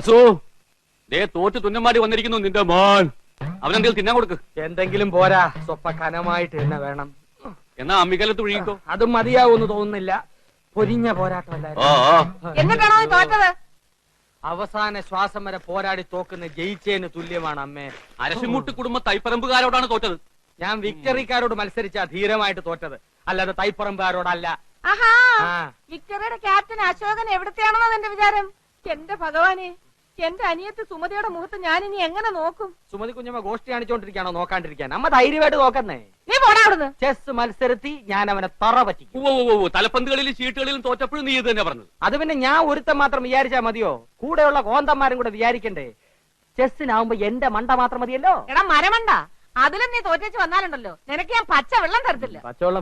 വസു, ദേ തോറ്റ് തുന്നമാടി വന്നിരിക്കുന്നു നിന്റെ മോൻ. അവനെന്തെങ്കിലും തിന്നാൻ കൊടുക്ക്. എന്തെങ്കിലും പോരാ, സ്വപ്പ കനമായിട്ട് തന്നെ വേണം. എന്നാ അമ്മിക്കലത്ത് ഒഴുകിക്കോ. അതും മതിയാവൂന്ന് തോന്നുന്നില്ല. പൊരിഞ്ഞ പോരാട്ടമല്ലായിരുന്നു. എന്നിട്ടാണോ നീ തോറ്റത്? അവസാന ശ്വാസം വരെ പോരാടി തോക്കുന്ന ജയിച്ചേന് തുല്യമാണ് അമ്മേ. അരശിമുട്ട് കുടുംബ തൈപ്പറമ്പുകാരോടാണ് തോറ്റത്. ഞാൻ വിക്ടറിക്കാരോട് മത്സരിച്ചാ ധീരമായിട്ട് തോറ്റത്, അല്ലാതെ തൈപ്പറമ്പുകാരോടല്ല. ആഹാ, ആ. വിക്ടറിയുടെ ക്യാപ്റ്റൻ അശോകൻ എവിടത്തെയാണെന്നാ എന്റെ വിചാരം. എന്റെ ഭഗവാനെ, എന്റെ അനിയത്ത് സുമതിയുടെ മുഖത്ത് ഞാൻ ഇനി എങ്ങനെ നോക്കും? സുമതി കുഞ്ഞമ്മ ഗോഷ്ടി കാണിച്ചോണ്ടിരിക്കാണോ നോക്കാണ്ടിരിക്കാൻ? അമ്മ ധൈര്യമായിട്ട് നോക്കുന്നേ. നീ പോടാ അവിടുന്ന്. ചെസ് മത്സരത്തി ഞാൻ അവനെ തറ പറ്റിക്കും. തലപ്പന്തുകളിലും ചീട്ടുകളിലും തോറ്റപ്പോഴും നീ ഇത് തന്നെ പറഞ്ഞത്. അത് പിന്നെ ഞാൻ ഒരുത്തം മാത്രം വിചാരിച്ചാ മതിയോ? കൂടെയുള്ള കോന്തന്മാരും കൂടെ വിചാരിക്കണ്ടേ? ചെസ്സിനാവുമ്പോ എന്റെ മണ്ട മാത്രം മതിയല്ലോ. എടാ മരമണ്ട, അതിലും നീ തോറ്റേച്ച് വന്നാലുണ്ടല്ലോ നിനക്ക് ഞാൻ പച്ച വെള്ളം തരത്തില്ല. പച്ചവെള്ളം